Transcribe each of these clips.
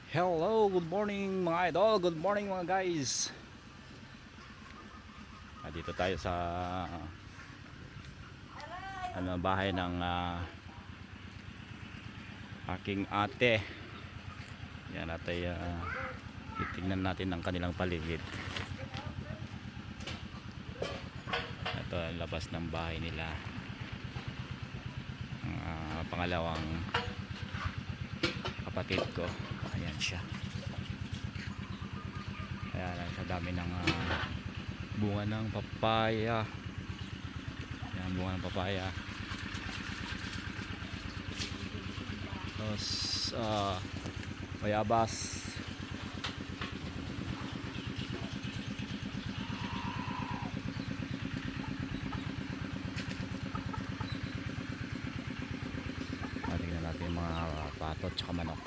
Hello, good morning mga idol. Good morning mga guys. Dito tayo sa bahay ng aking ate. Yan natin titignan natin ang kanilang paligid. Ito ang labas ng bahay nila. Ang pangalawang kapatid ko. Ayan siya. Ayan, sa dami ng bunga ng papaya. Ayan, bunga ng papaya. Tapos bayabas. Tingnan natin yung mga pato at saka manok.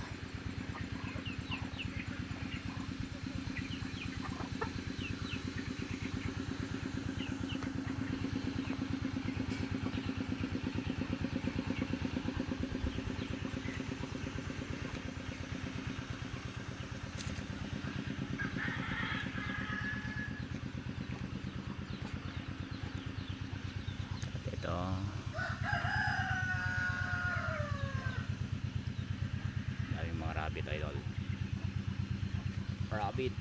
Ito daming mga rabbit idol. Rabbit.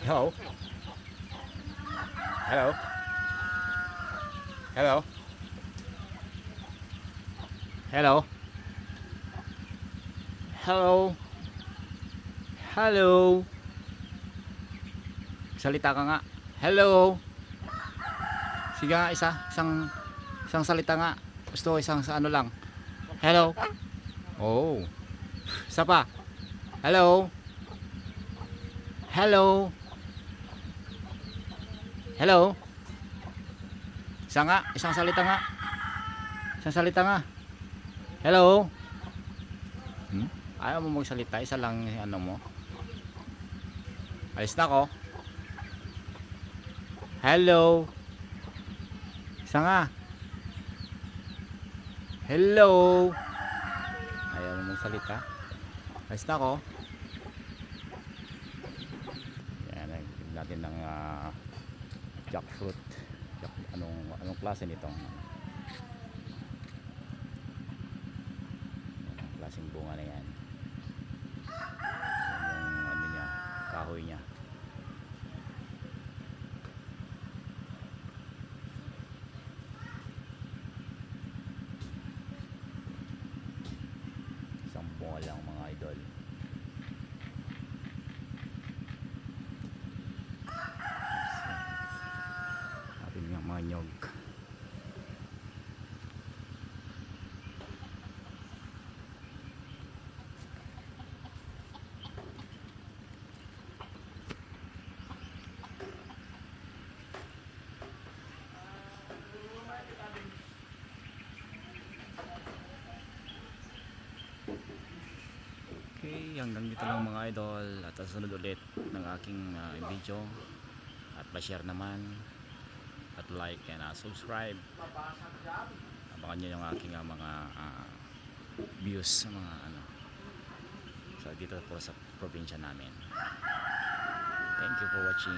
Hello. Hello. Hello. Hello. Hello. Hello. Salita ka nga. Hello. Sige nga, isang salita nga. Gusto ko isang sa ano lang. Hello. Oh. Isa pa. Hello. Hello. Hello. Isang salita nga. Isang salita nga. Hello. Ayaw mo magsalita, isa lang ano mo. Alis na ako. Hello. Isa nga. Hello. Ayaw mo magsalita. Alis na ako. Yan, nagpili natin ng jackfruit. Anong klase nitong klaseng bunga na yan. Yung ano niya, kahoy niya. Isang bunga lang mga idol. Atin yung mga nyog. Okay, hanggang dito lang mga idol. At sunod ulit ng aking video. At pa-share naman. At like and subscribe. Abangan nyo yung aking mga views sa mga dito po sa probinsya namin. Thank you for watching.